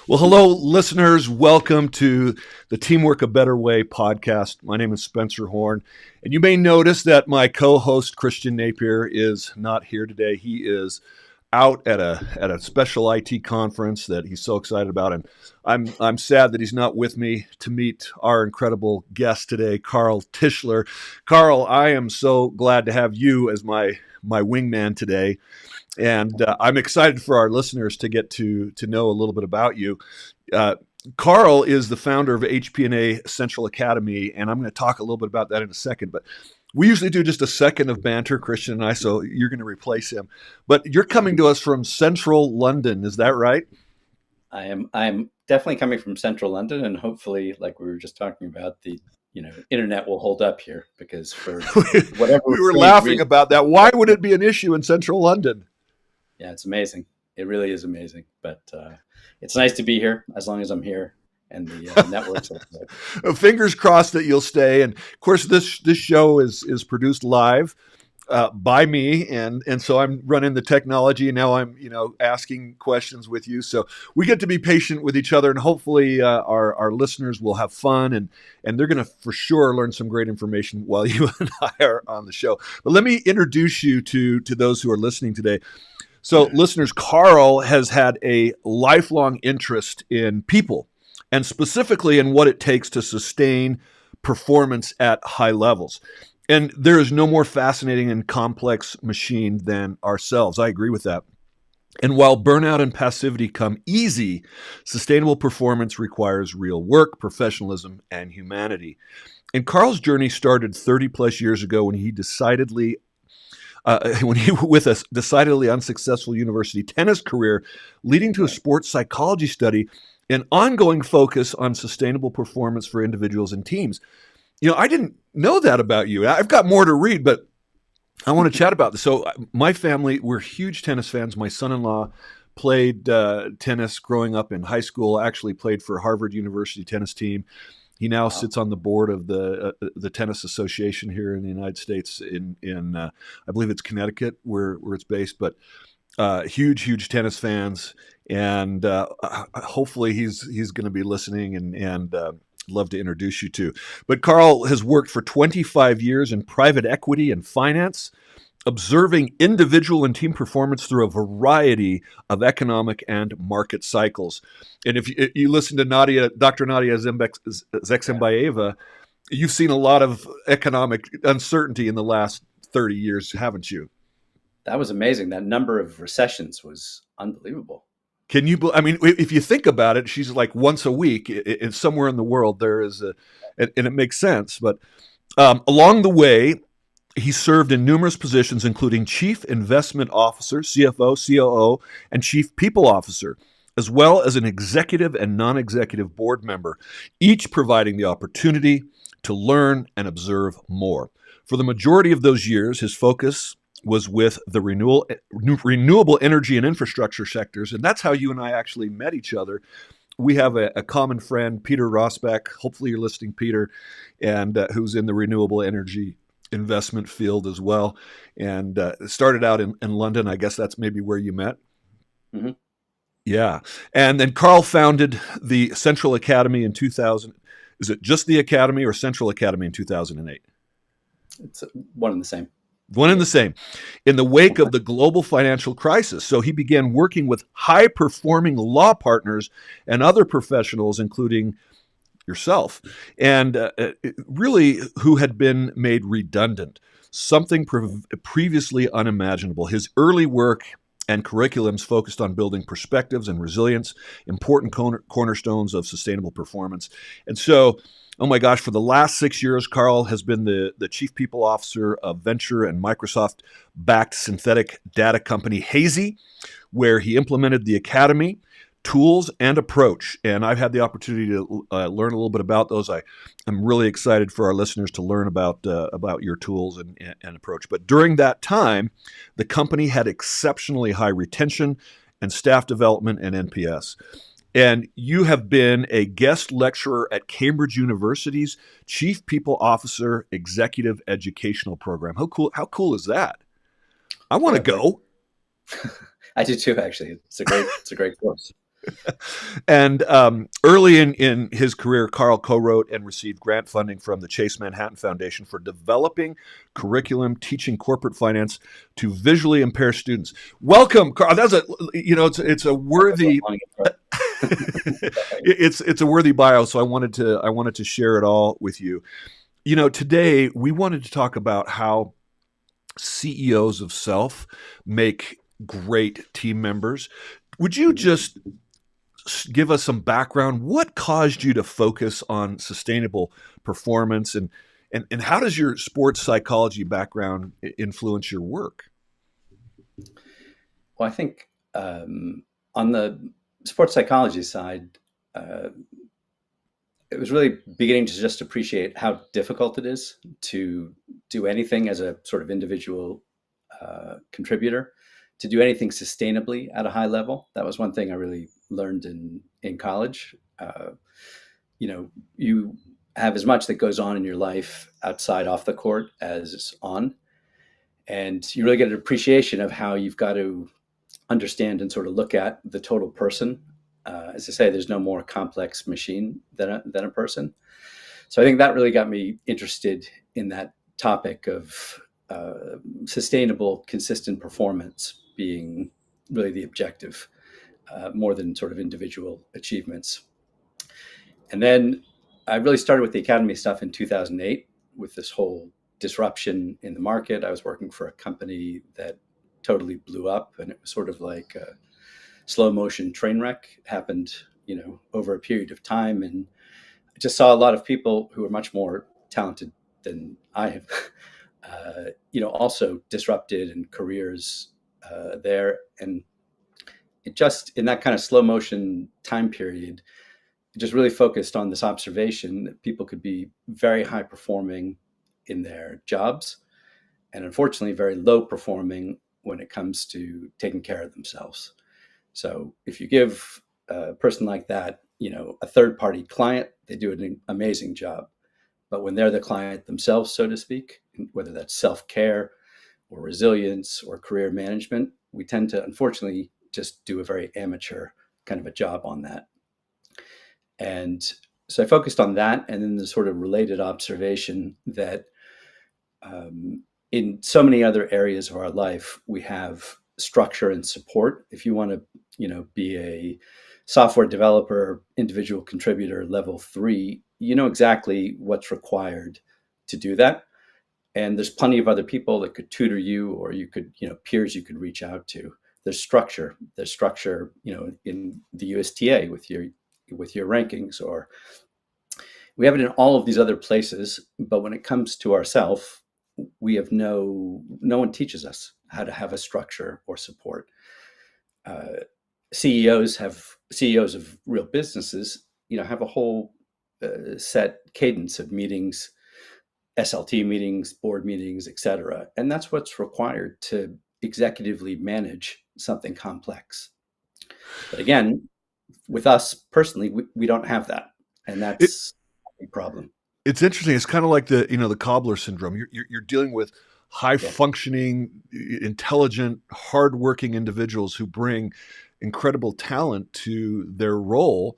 Well, hello, listeners. Welcome to the Teamwork a Better Way podcast. My name is Spencer Horn, and you may notice that my co-host Christian Napier is not here today. He is out at a special IT conference that he's so excited about, and I'm sad that he's not with me to meet our incredible guest today, Carl Tishler. Carl, I am so glad to have you as my wingman today. And I'm excited for our listeners to get to know a little bit about you. Carl is the founder of HPNA Central Academy, and I'm going to talk a little bit about that in a second. But we usually do just a second of banter, Christian and I, so you're going to replace him. But you're coming to us from Central London, is that right? I'm definitely coming from Central London, and hopefully, like we were just talking about, the internet will hold up here, because for whatever we were laughing about that. Why would it be an issue in Central London? Yeah, it's amazing. It really is amazing. But it's nice to be here as long as I'm here and the network's okay. Fingers crossed that you'll stay. And of course, this show is produced live by me, and so I'm running the technology, and now I'm asking questions with you. So we get to be patient with each other, and hopefully our listeners will have fun, and they're going to for sure learn some great information while you and I are on the show. But let me introduce you to those who are listening today. So listeners, Carl has had a lifelong interest in people, and specifically in what it takes to sustain performance at high levels. And there is no more fascinating and complex machine than ourselves. I agree with that. And while burnout and passivity come easy, sustainable performance requires real work, professionalism, and humanity. And Carl's journey started 30 plus years ago when he with a decidedly unsuccessful university tennis career, leading to a sports psychology study and ongoing focus on sustainable performance for individuals and teams. I didn't know that about you. I've got more to read, but I want to chat about this. So my family, we're huge tennis fans. My son-in-law played tennis growing up in high school, actually played for Harvard University tennis team. He now sits on the board of the Tennis Association here in the United States in I believe it's Connecticut where it's based, but huge tennis fans, and hopefully he's going to be listening and love to introduce you to. But Carl has worked for 25 years in private equity and finance, observing individual and team performance through a variety of economic and market cycles. And if you listen to Dr. Nadia Zembayeva, you've seen a lot of economic uncertainty in the last 30 years, haven't you? That was amazing. That number of recessions was unbelievable. Can you? I mean, if you think about it, she's like once a week. Somewhere in the world there is and it makes sense. But along the way, he served in numerous positions, including Chief Investment Officer, CFO, COO, and Chief People Officer, as well as an executive and non-executive board member, each providing the opportunity to learn and observe more. For the majority of those years, his focus was with the renewable energy and infrastructure sectors, and that's how you and I actually met each other. We have a common friend, Peter Rosbach. Hopefully you're listening, Peter, and who's in the renewable energy investment field as well, and started out in London. I guess that's maybe where you met. Mm-hmm. Yeah. And then Carl founded the Central Academy in 2000. Is it just the Academy or Central Academy in 2008? It's one and the same. One and the same. In the wake of the global financial crisis. So he began working with high-performing law partners and other professionals, including yourself, and really who had been made redundant, something previously unimaginable. His early work and curriculums focused on building perspectives and resilience, important cornerstones of sustainable performance. And so, oh my gosh, for the last 6 years, Carl has been the Chief People Officer of venture and Microsoft-backed synthetic data company Hazy, where he implemented the Academy, tools, and approach. And I've had the opportunity to learn a little bit about those. I'm really excited for our listeners to learn about your tools and approach. But during that time, the company had exceptionally high retention and staff development and NPS. And you have been a guest lecturer at Cambridge University's Chief People Officer Executive Educational Program. How cool is that? I want to go. I do too, actually. It's a great course. And early in his career, Carl co-wrote and received grant funding from the Chase Manhattan Foundation for developing curriculum teaching corporate finance to visually impaired students. Welcome, Carl. That's a it's a worthy it's a worthy bio. So I wanted to share it all with you. Today we wanted to talk about how CEOs of self make great team members. Would you just give us some background? What caused you to focus on sustainable performance, and how does your sports psychology background influence your work? Well, I think on the sports psychology side, uh, it was really beginning to just appreciate how difficult it is to do anything as a sort of individual contributor, to do anything sustainably at a high level. That was one thing I really learned in college. You have as much that goes on in your life outside off the court as on, and you really get an appreciation of how you've got to understand and sort of look at the total person. As I say, there's no more complex machine than a person. So I think that really got me interested in that topic of sustainable, consistent performance being really the objective, more than sort of individual achievements. And then I really started with the academy stuff in 2008 with this whole disruption in the market. I was working for a company that totally blew up, and it was sort of like a slow motion train wreck. It happened, over a period of time, and I just saw a lot of people who were much more talented than I am, also disrupted in careers there. And it just, in that kind of slow motion time period, it just really focused on this observation that people could be very high performing in their jobs and unfortunately very low performing when it comes to taking care of themselves. So if you give a person like that, a third party client, they do an amazing job. But when they're the client themselves, so to speak, whether that's self-care or resilience or career management, we tend to unfortunately just do a very amateur kind of a job on that. And so I focused on that, and then the sort of related observation that in so many other areas of our life, we have structure and support. If you want to, be a software developer, individual contributor, level 3, you know exactly what's required to do that. And there's plenty of other people that could tutor you, or you could, peers you could reach out to. There's structure. There's structure, in the USTA with your rankings, or we have it in all of these other places. But when it comes to ourself, we have no one teaches us how to have a structure or support. Uh, CEOs of real businesses, have a whole set cadence of meetings, SLT meetings, board meetings, et cetera. And that's what's required to executively manage something complex. But again, with us personally, we don't have that. And It, that's a big problem. it's interesting. It's kind of like the cobbler syndrome. You're dealing with high Yeah. functioning, intelligent, hardworking individuals who bring incredible talent to their role.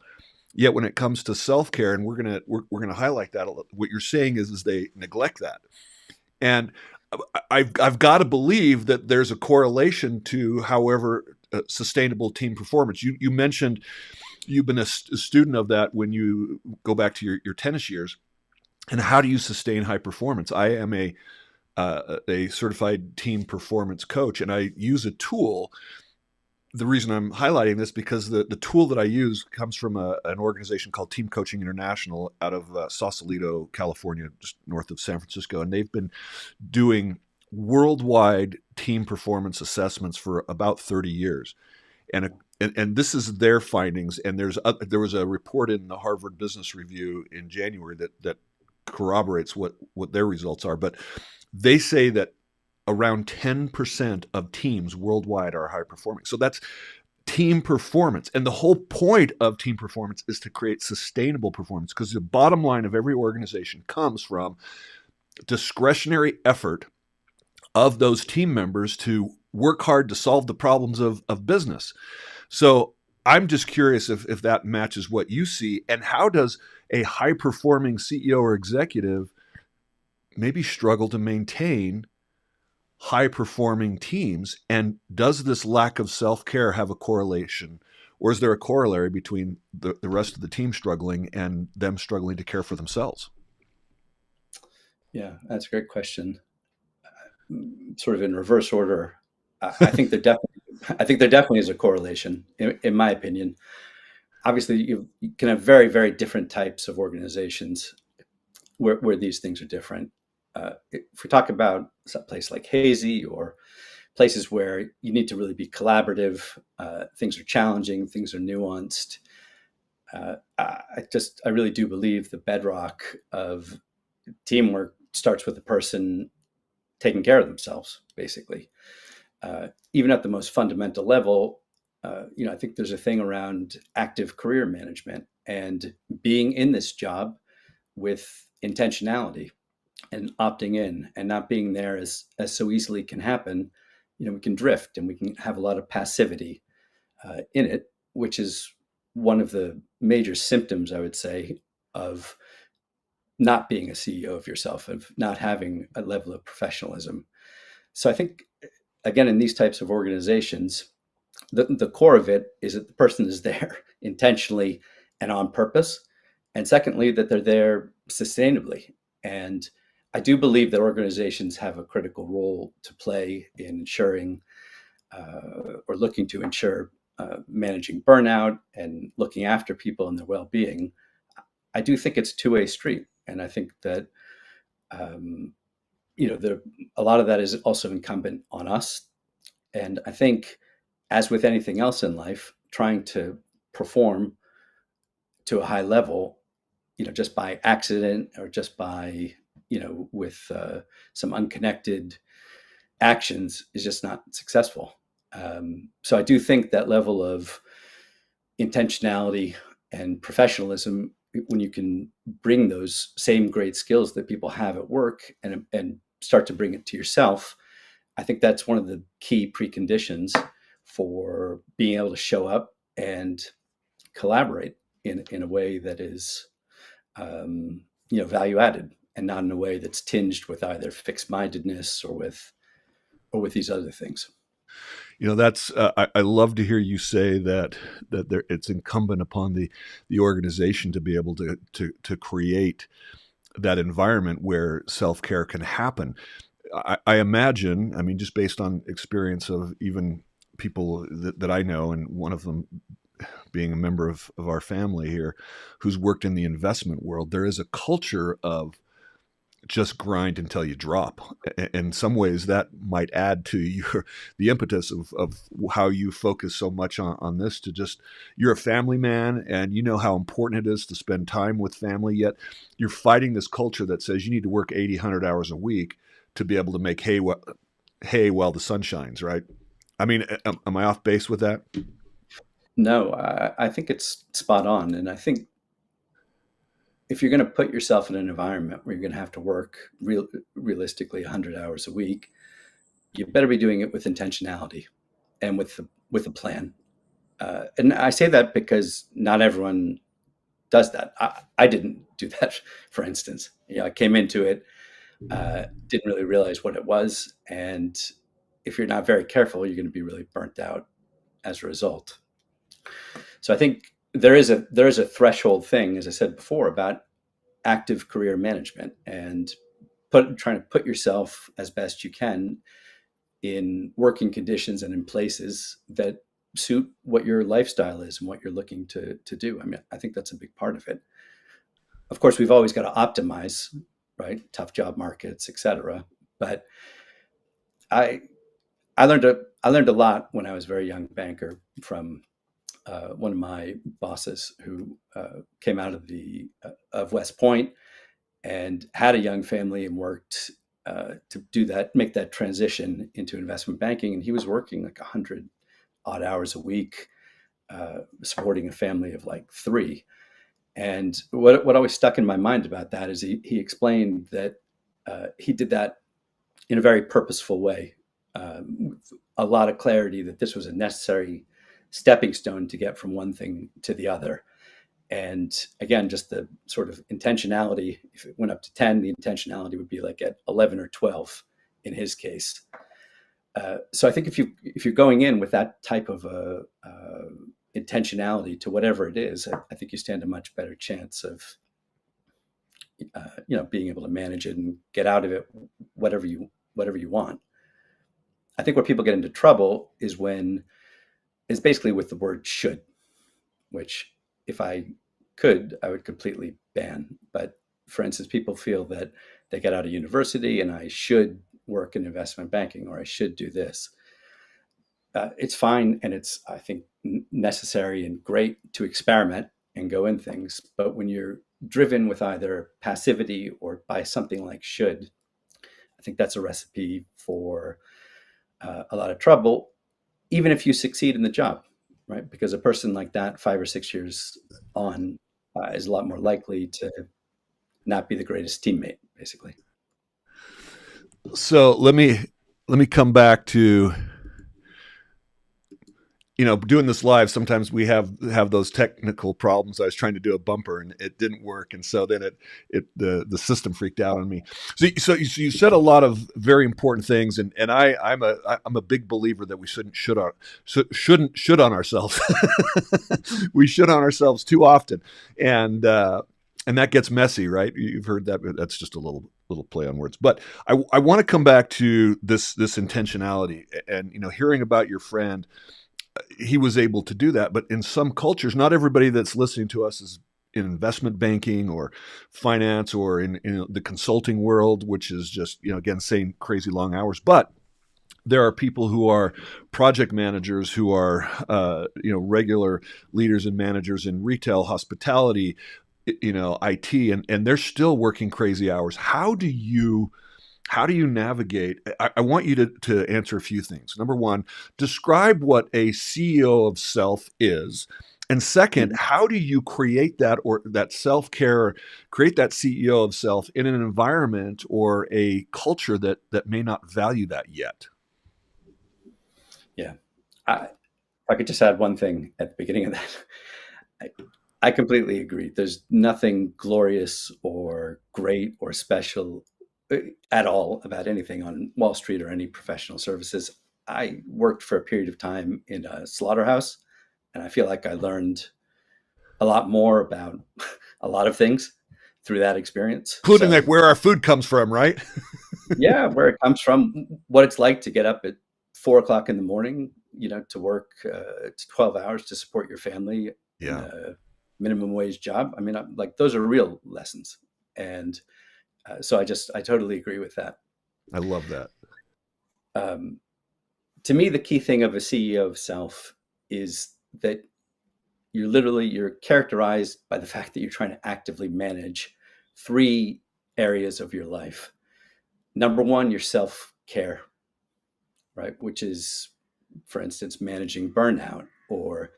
Yet when it comes to self care, and we're gonna highlight that, what you're saying is they neglect that. And I've got to believe that there's a correlation to, however, sustainable team performance. You mentioned you've been a student of that when you go back to your tennis years. And how do you sustain high performance? I am a certified team performance coach, and I use a tool. The reason I'm highlighting this because the tool that I use comes from an organization called Team Coaching International out of Sausalito, California, just north of San Francisco, and they've been doing worldwide team performance assessments for about 30 years. And this is their findings. And there was a report in the Harvard Business Review in January that corroborates what their results are. But they say that around 10% of teams worldwide are high performing. So that's team performance. And the whole point of team performance is to create sustainable performance, because the bottom line of every organization comes from discretionary effort of those team members to work hard to solve the problems of business. So I'm just curious if that matches what you see, and how does a high performing CEO or executive maybe struggle to maintain high performing teams? And does this lack of self care have a correlation? Or is there a corollary between the rest of the team struggling and them struggling to care for themselves? Yeah, that's a great question. Sort of in reverse order, I think there definitely is a correlation, in my opinion. Obviously, you can have very, very different types of organizations where these things are different. If we talk about a place like Hazy or places where you need to really be collaborative, things are challenging, things are nuanced. I really do believe the bedrock of teamwork starts with the person taking care of themselves, basically. Even at the most fundamental level, I think there's a thing around active career management and being in this job with intentionality and opting in and not being there as so easily can happen. We can drift and we can have a lot of passivity in it, which is one of the major symptoms, I would say, of not being a CEO of yourself, of not having a level of professionalism. So I think, again, in these types of organizations, the core of it is that the person is there intentionally and on purpose. And secondly, that they're there sustainably. And I do believe that organizations have a critical role to play in ensuring or looking to ensure managing burnout and looking after people and their well-being. I do think it's a two-way street. And I think that um, a lot of that is also incumbent on us. And I think, as with anything else in life, trying to perform to a high level, just by accident or just by, with some unconnected actions is just not successful. So I do think that level of intentionality and professionalism, when you can bring those same great skills that people have at work and start to bring it to yourself, I think that's one of the key preconditions for being able to show up and collaborate in a way that is, value added, and not in a way that's tinged with either fixed mindedness or with these other things. That's I love to hear you say that it's incumbent upon the organization to be able to create that environment where self care can happen. I imagine, I mean, just based on experience of even people that I know, and one of them being a member of our family here, who's worked in the investment world, there is a culture of just grind until you drop. In some ways, that might add to the impetus of how you focus so much on this. To just, you're a family man, and you know how important it is to spend time with family. Yet you're fighting this culture that says you need to work 80, 100 hours a week to be able to make hay while the sun shines. Right? I mean, am I off base with that? No, I think it's spot on. And I think if you're going to put yourself in an environment where you're going to have to work realistically 100 hours a week, you better be doing it with intentionality and with a plan. And I say that because not everyone does that. I didn't do that, for instance. I came into it, didn't really realize what it was, and if you're not very careful, you're going to be really burnt out as a result. So I think there is a threshold thing, as I said before, about active career management and trying to put yourself as best you can in working conditions and in places that suit what your lifestyle is and what you're looking to do. I mean, I think that's a big part of it. Of course, we've always got to optimize, right? Tough job markets, et cetera. But I I learned a lot when I was a very young banker from one of my bosses who came out of West Point and had a young family and worked to make that transition into investment banking. And he was working like 100 odd hours a week, supporting a family of like three. And what always stuck in my mind about that is he explained that he did that in a very purposeful way, with a lot of clarity that this was a necessary stepping stone to get from one thing to the other. And again, just the sort of intentionality, if it went up to 10, the intentionality would be like at 11 or 12 in his case. So I think if you're going in with that type of intentionality to whatever it is, I think you stand a much better chance of being able to manage it and get out of it whatever you want. I think where people get into trouble is basically with the word should, which if I could, I would completely ban. But for instance, people feel that they get out of university and I should work in investment banking or I should do this. It's fine, and it's, I think, necessary and great to experiment and go in things. But when you're driven with either passivity or by something like should, I think that's a recipe for a lot of trouble, even if you succeed in the job, right? Because a person like that, 5 or 6 years on, is a lot more likely to not be the greatest teammate, basically. So let me come back to, doing this live. Sometimes we have those technical problems. I was trying to do a bumper and it didn't work, and so then the system freaked out on me. So you said a lot of very important things, and I'm a big believer that we shouldn't on ourselves. We should on ourselves too often, and that gets messy, right? You've heard that. That's just a little play on words. But I want to come back to this intentionality, and hearing about your friend. He was able to do that, but in some cultures, not everybody that's listening to us is in investment banking or finance or in the consulting world, which is just, again, saying crazy long hours. But there are people who are project managers, who are regular leaders and managers in retail, hospitality, IT, and they're still working crazy hours. How do you navigate? I want you to answer a few things. Number one, describe what a CEO of self is. And second, how do you create that self-care, create that CEO of self in an environment or a culture that may not value that yet? Yeah. If I could just add one thing at the beginning of that. I completely agree. There's nothing glorious or great or special at all about anything on Wall Street or any professional services. I worked for a period of time in a slaughterhouse, and I feel like I learned a lot more about a lot of things through that experience. Including like where our food comes from, right? Yeah, where it comes from, what it's like to get up at 4 o'clock in the morning, to work 12 hours to support your family in Yeah, a minimum wage job. I mean, like those are real lessons. And so I totally agree with that. I love that. Um, to me, the key thing of a CEO of self is that you're characterized by the fact that you're trying to actively manage three areas of your life. Number one, your self-care, right? Which is, for instance, managing burnout or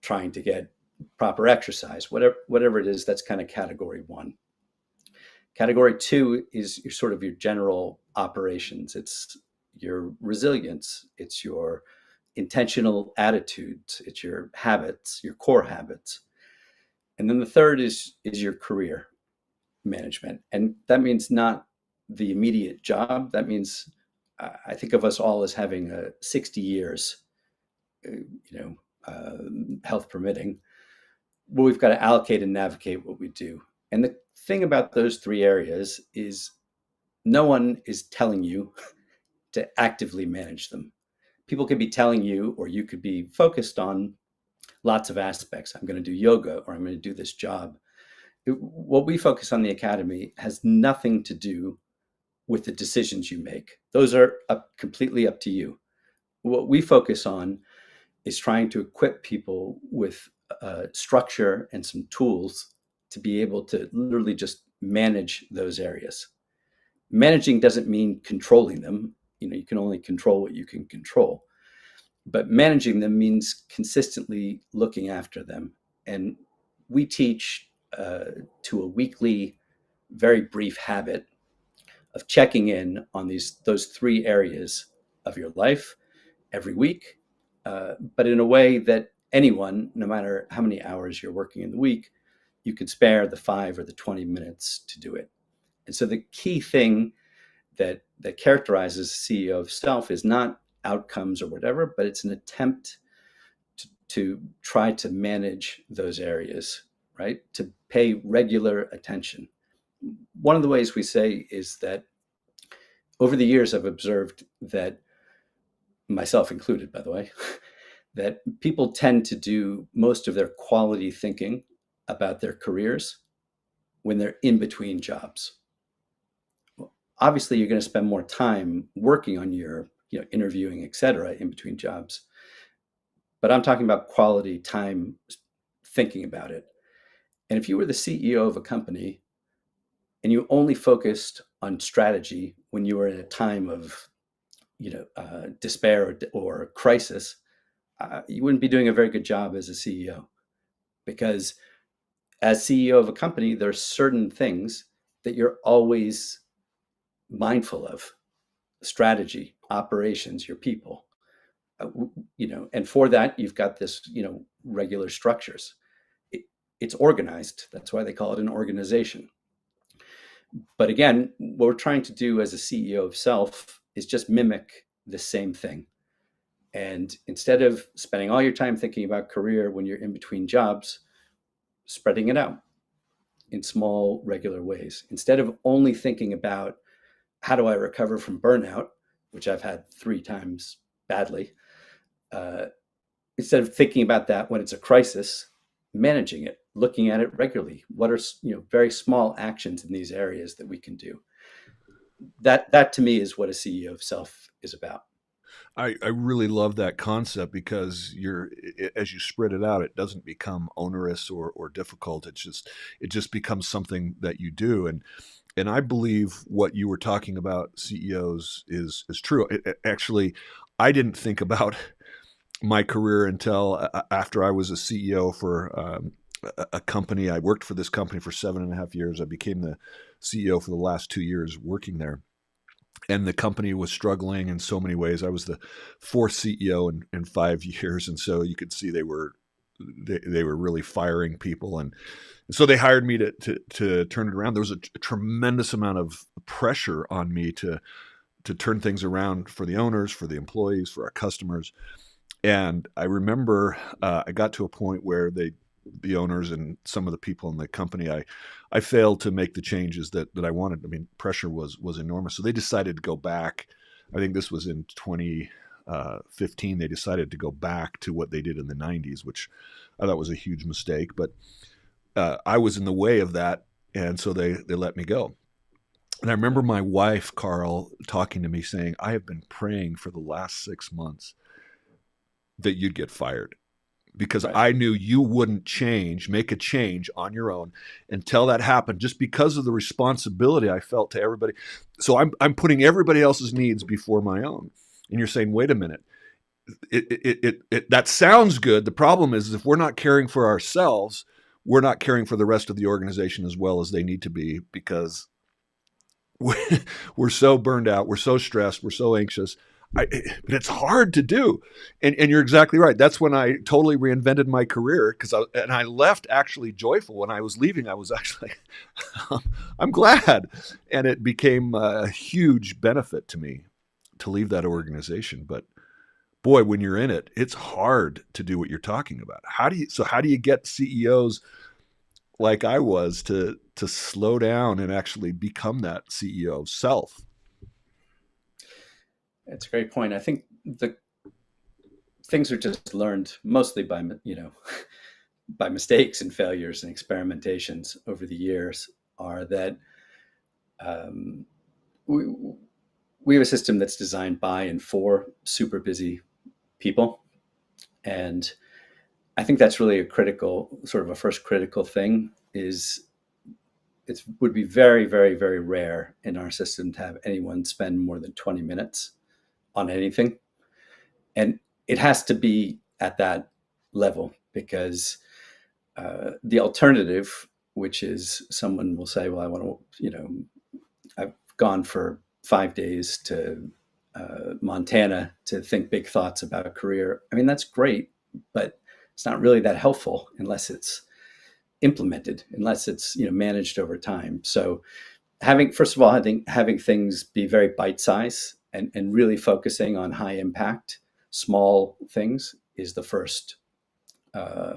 trying to get proper exercise, whatever it is. That's kind of category one. Category two is your general operations. It's your resilience. It's your intentional attitudes. It's your habits, your core habits. And then the third is your career management. And that means not the immediate job. That means I think of us all as having 60 years, health permitting, where we've got to allocate and navigate what we do. And the thing about those three areas is no one is telling you to actively manage them. People could be telling you, or you could be focused on lots of aspects. I'm going to do yoga, or I'm going to do this job. What we focus on the academy has nothing to do with the decisions you make. Those are completely up to you. What we focus on is trying to equip people with structure and some tools to be able to literally just manage those areas. Managing doesn't mean controlling them. You can only control what you can control. But managing them means consistently looking after them. And we teach to a weekly, very brief habit of checking in on those three areas of your life every week, but in a way that anyone, no matter how many hours you're working in the week, you could spare the 5 or the 20 minutes to do it. And so the key thing that characterizes CEO of self is not outcomes or whatever, but it's an attempt to try to manage those areas, right? To pay regular attention. One of the ways we say is that over the years, I've observed that, myself included, by the way, that people tend to do most of their quality thinking about their careers when they're in between jobs. Well, obviously, you're going to spend more time working on your, interviewing, et cetera, in between jobs. But I'm talking about quality time thinking about it. And if you were the CEO of a company and you only focused on strategy when you were in a time of, despair or crisis, you wouldn't be doing a very good job as a CEO, because as CEO of a company, there are certain things that you're always mindful of: strategy, operations, your people. And for that, you've got this, regular structures. It's organized. That's why they call it an organization. But again, what we're trying to do as a CEO of self is just mimic the same thing. And instead of spending all your time thinking about career when you're in between jobs, spreading it out in small, regular ways. Instead of only thinking about how do I recover from burnout, which I've had 3 times badly, instead of thinking about that when it's a crisis, managing it, looking at it regularly. What are very small actions in these areas that we can do? That to me is what a CEO of self is about. I really love that concept because as you spread it out, it doesn't become onerous or difficult. It just becomes something that you do. And I believe what you were talking about CEOs is true. Actually, I didn't think about my career until after I was a CEO for a company. I worked for this company for 7.5 years. I became the CEO for the last 2 years working there. And the company was struggling in so many ways. I was the 4th CEO in 5 years, and so you could see they were really firing people, and so they hired me to turn it around. There was a tremendous amount of pressure on me to turn things around for the owners, for the employees, for our customers. And I remember I got to a point where the owners and some of the people in the company, I failed to make the changes that I wanted. I mean, pressure was enormous. So they decided to go back. I think this was in 2015. They decided to go back to what they did in the 90s, which I thought was a huge mistake. But I was in the way of that, and so they let me go. And I remember my wife, Carl, talking to me saying, I have been praying for the last 6 months that you'd get fired, because Right. I knew you wouldn't make a change on your own until that happened, just because of the responsibility I felt to everybody. So I'm putting everybody else's needs before my own. And you're saying, wait a minute, that sounds good. The problem is if we're not caring for ourselves, we're not caring for the rest of the organization as well as they need to be, because we're so burned out, we're so stressed, we're so anxious. But it's hard to do, and you're exactly right. That's when I totally reinvented my career, and I left actually joyful. When I was leaving, I was actually I'm glad, and it became a huge benefit to me to leave that organization. But boy, when you're in it, it's hard to do what you're talking about. How do you get CEOs like I was to slow down and actually become that CEO of self? It's a great point. I think the things are just learned mostly by by mistakes and failures and experimentations over the years, are that um, we, we have a system that's designed by and for super busy people. And I think that's really a critical, sort of a first critical thing, is it would be very, very, very rare in our system to have anyone spend more than 20 minutes on anything. And it has to be at that level, because the alternative, which is someone will say, well, I want to, I've gone for 5 days to Montana to think big thoughts about a career. I mean, that's great, but it's not really that helpful unless it's implemented, unless it's managed over time. So first of all, I think having things be very bite size and really focusing on high impact, small things uh,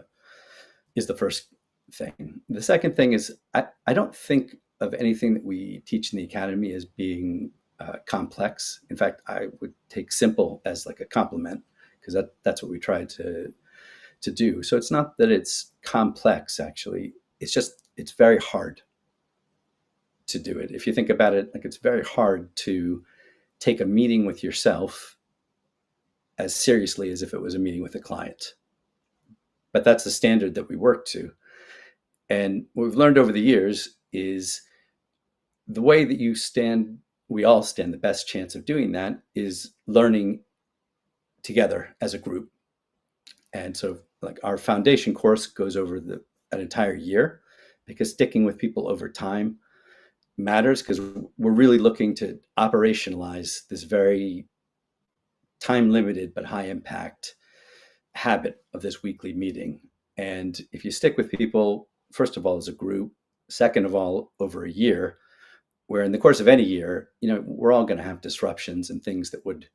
is the first thing. The second thing is I don't think of anything that we teach in the academy as being complex. In fact, I would take simple as like a compliment because that's what we try to do. So it's not that it's complex, actually. It's very hard to do it. If you think about it, like it's very hard to take a meeting with yourself as seriously as if it was a meeting with a client. But that's the standard that we work to. And what we've learned over the years is the way that we all stand the best chance of doing that is learning together as a group. And so like our foundation course goes over an entire year because sticking with people over time matters because we're really looking to operationalize this very time limited but high impact habit of this weekly meeting. And if you stick with people, first of all, as a group, second of all, over a year, where in the course of any year, we're all going to have disruptions and things that would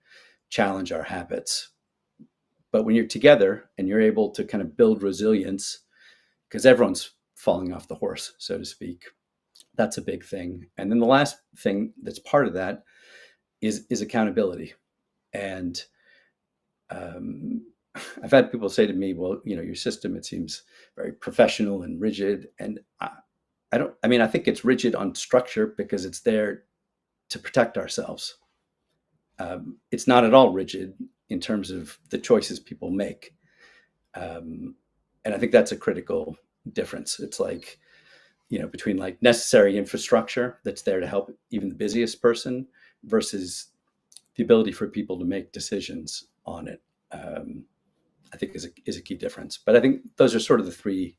challenge our habits. But when you're together and you're able to kind of build resilience, because everyone's falling off the horse, so to speak, that's a big thing. And then the last thing that's part of that is accountability. And I've had people say to me, well, your system, it seems very professional and rigid. And I think it's rigid on structure because it's there to protect ourselves. It's not at all rigid in terms of the choices people make. And I think that's a critical difference. It's like, between like necessary infrastructure that's there to help even the busiest person versus the ability for people to make decisions on it. I think is a key difference. But I think those are sort of the three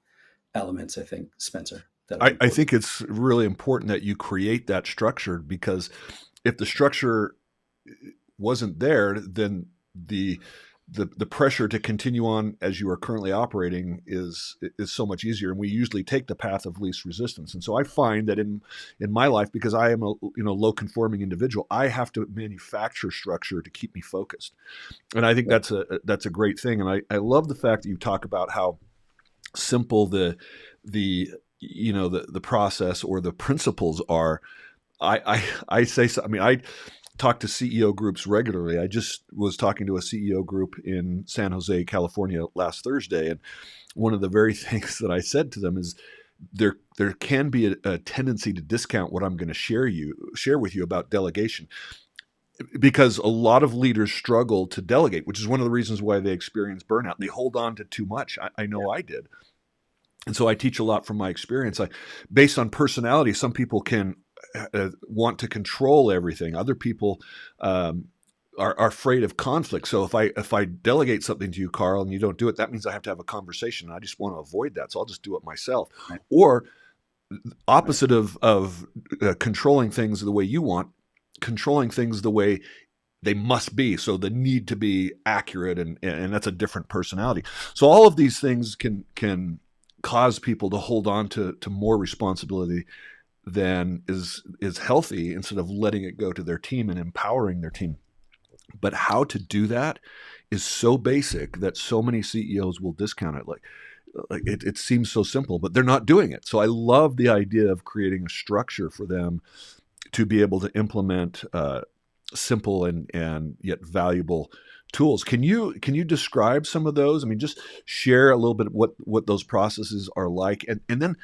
elements, I think, Spencer, that are I important. think it's really important that you create that structure because if the structure wasn't there, then the pressure to continue on as you are currently operating is so much easier, and we usually take the path of least resistance. And so I find that in my life, because I am a low conforming individual, I have to manufacture structure to keep me focused, and I think Right. that's a great thing. And I love the fact that you talk about how simple the the process or the principles are. I say so. I mean, I talk to CEO groups regularly. I just was talking to a CEO group in San Jose, California last Thursday, and one of the very things that I said to them is there can be a tendency to discount what I'm going to share with you about delegation because a lot of leaders struggle to delegate, which is one of the reasons why they experience burnout. They hold on to too much. I know I did. And so I teach a lot from my experience. Based on personality, some people can want to control everything. Other people are afraid of conflict. So if I delegate something to you, Carl, and you don't do it, that means I have to have a conversation. I just want to avoid that, so I'll just do it myself. Right. Or Right. opposite of controlling things the way you want, controlling things the way they must be, so the need to be accurate, and that's a different personality. So all of these things can cause people to hold on to more responsibility than is healthy instead of letting it go to their team and empowering their team. But how to do that is so basic that so many CEOs will discount it. Like it seems so simple, but they're not doing it. So I love the idea of creating a structure for them to be able to implement simple and yet valuable tools. Can you describe some of those? I mean, just share a little bit what those processes are like, and then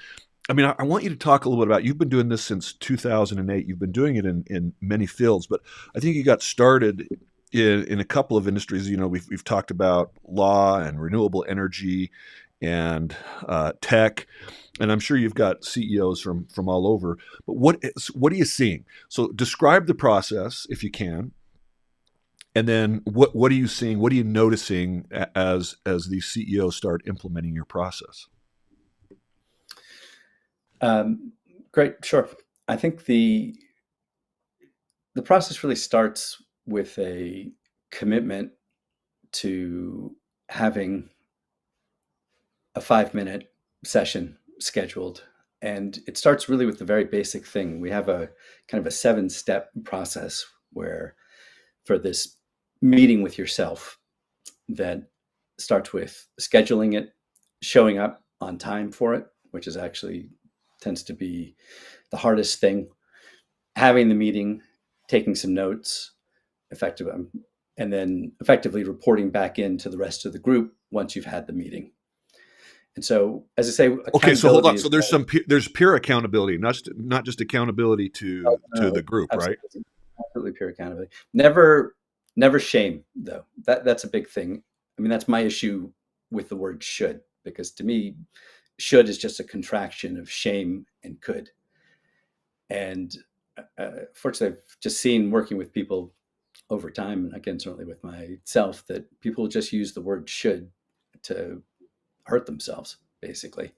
I mean, I want you to talk a little bit about. You've been doing this since 2008. You've been doing it in many fields, but I think you got started in a couple of industries. We've talked about law and renewable energy and tech, and I'm sure you've got CEOs from all over. But what are you seeing? So describe the process if you can, and then what are you seeing? What are you noticing as these CEOs start implementing your process? Great. Sure. I think the process really starts with a commitment to having a 5-minute session scheduled. And it starts really with the very basic thing. We have a kind of a 7-step process where for this meeting with yourself that starts with scheduling it, showing up on time for it, which is actually tends to be the hardest thing, having the meeting, taking some notes, effective, and then effectively reporting back into the rest of the group once you've had the meeting. And so, as I say, Okay, so hold accountability on. is So there's peer accountability, not just accountability to the group, right? absolutely, absolutely pure accountability. Never shame though. That's a big thing. I mean, that's my issue with the word should, because to me, should is just a contraction of shame and could. And fortunately, I've just seen working with people over time, and again, certainly with myself, that people just use the word should to hurt themselves, basically.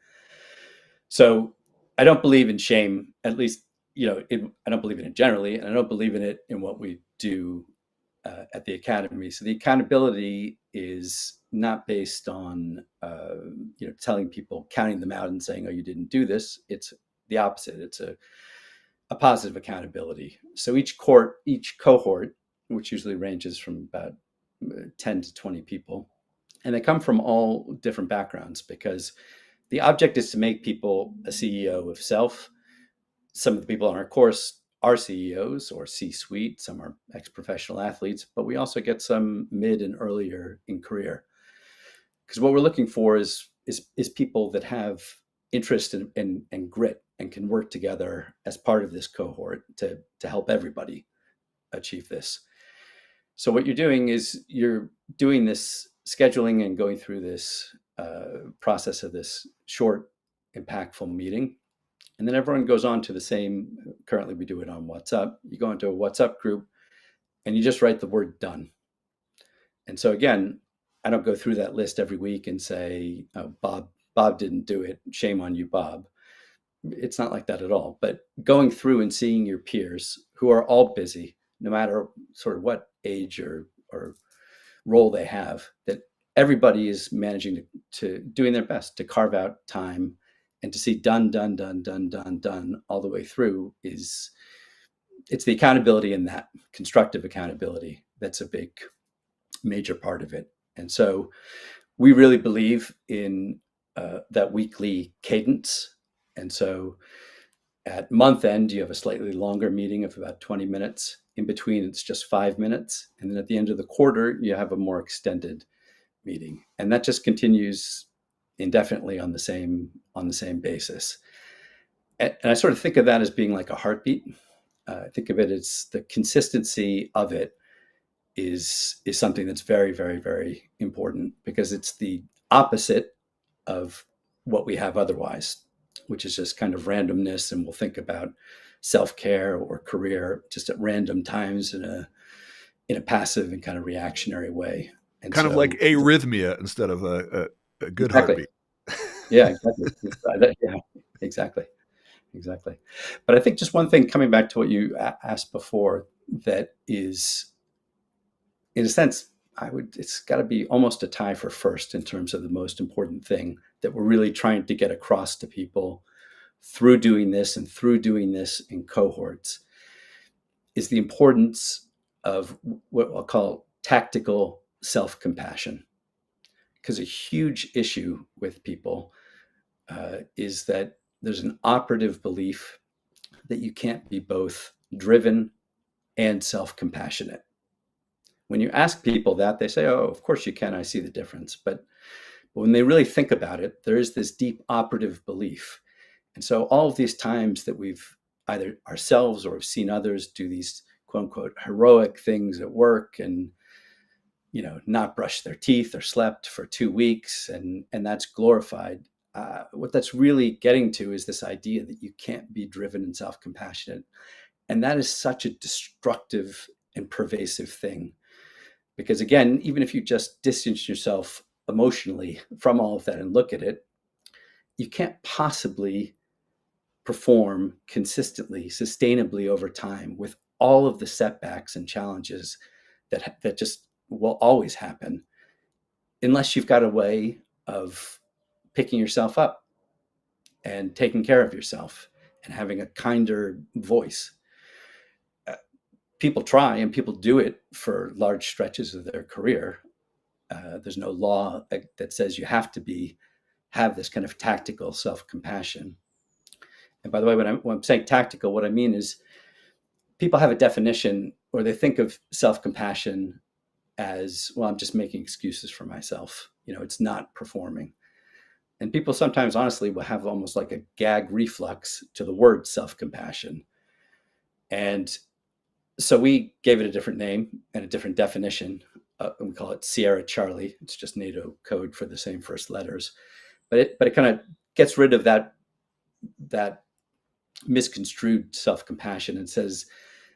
So I don't believe in shame, at least, I don't believe in it generally, and I don't believe in it in what we do at the academy. So the accountability is not based on, telling people, counting them out and saying, oh, you didn't do this. It's the opposite. It's a positive accountability. So each cohort, which usually ranges from about 10 to 20 people, and they come from all different backgrounds, because the object is to make people a CEO of self. Some of the people on our course are CEOs or C-suite. Some are ex-professional athletes, but we also get some mid and earlier in career. Because what we're looking for is people that have interest and grit and can work together as part of this cohort to help everybody achieve this. So what you're doing is you're doing this scheduling and going through this process of this short, impactful meeting. And then everyone goes on to the same, currently we do it on WhatsApp. You go into a WhatsApp group and you just write the word done. And so again, I don't go through that list every week and say, oh, Bob didn't do it. Shame on you, Bob. It's not like that at all. But going through and seeing your peers who are all busy, no matter sort of what age or role they have, that everybody is managing to doing their best to carve out time, and to see done all the way through it's the accountability, and that constructive accountability that's a big major part of it. And so we really believe in that weekly cadence. And so at month end, you have a slightly longer meeting of about 20 minutes. In between, it's just 5 minutes. And then at the end of the quarter, you have a more extended meeting. And that just continues indefinitely on the same basis. And I sort of think of that as being like a heartbeat. I think of it as the consistency of it is something that's very, very, very important, because it's the opposite of what we have otherwise, which is just kind of randomness. And we'll think about self-care or career just at random times in a passive and kind of reactionary way. And Kind of like so arrhythmia instead of a good exactly. heartbeat. Yeah, exactly. Yeah, exactly. Exactly. But I think just one thing, coming back to what you asked before, that is, in a sense, it's got to be almost a tie for first in terms of the most important thing that we're really trying to get across to people through doing this and through doing this in cohorts, is the importance of what I'll call tactical self-compassion. Because a huge issue with people is that there's an operative belief that you can't be both driven and self-compassionate. When you ask people that, they say, oh, of course you can. I see the difference. But when they really think about it, there is this deep operative belief. And so all of these times that we've either ourselves or have seen others do these quote unquote heroic things at work, and not brush their teeth or slept for 2 weeks, and that's glorified. What that's really getting to is this idea that you can't be driven and self-compassionate. And that is such a destructive and pervasive thing. Because again, even if you just distance yourself emotionally from all of that and look at it, you can't possibly perform consistently, sustainably over time with all of the setbacks and challenges that just will always happen unless you've got a way of picking yourself up and taking care of yourself and having a kinder voice. Uh, People try and people do it for large stretches of their career. There's no law that says you have to have this kind of tactical self-compassion. And by the way, when I'm saying tactical, what I mean is people have a definition, or they think of self-compassion as, well, I'm just making excuses for myself. It's not performing. And people sometimes, honestly, will have almost like a gag reflux to the word self-compassion. And so we gave it a different name and a different definition. And we call it Sierra Charlie. It's just NATO code for the same first letters. But it kind of gets rid of that misconstrued self-compassion and says,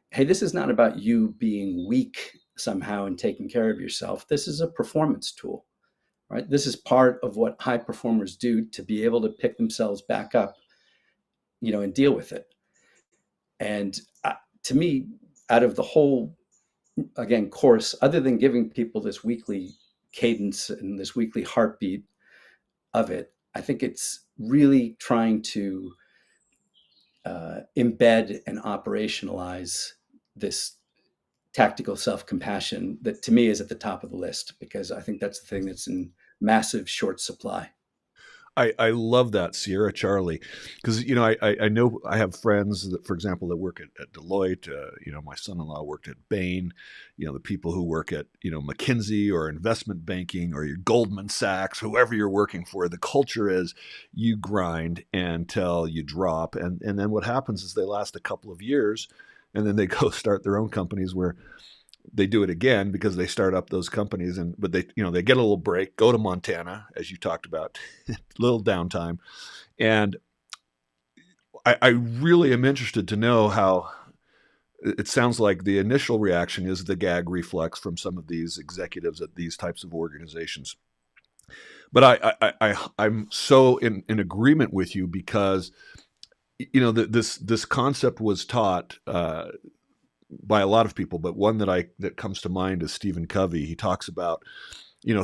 hey, this is not about you being weak somehow and taking care of yourself. This is a performance tool, right? This is part of what high performers do to be able to pick themselves back up, and deal with it. And to me, out of the whole, again, course, other than giving people this weekly cadence and this weekly heartbeat of it, I think it's really trying to embed and operationalize this tactical self-compassion that to me is at the top of the list, because I think that's the thing that's in massive short supply. I love that, Sierra Charlie, because I know I have friends that, for example, that work at Deloitte. My son-in-law worked at Bain. The people who work at McKinsey or investment banking or your Goldman Sachs, whoever you're working for, the culture is you grind until you drop, and then what happens is they last a couple of years, and then they go start their own companies where they do it again because they start up those companies, but they get a little break, go to Montana, as you talked about, a little downtime. And I really am interested to know how it sounds like the initial reaction is the gag reflex from some of these executives at these types of organizations. But I'm so in agreement with you, because this concept was taught by a lot of people, but one that comes to mind is Stephen Covey. He talks about,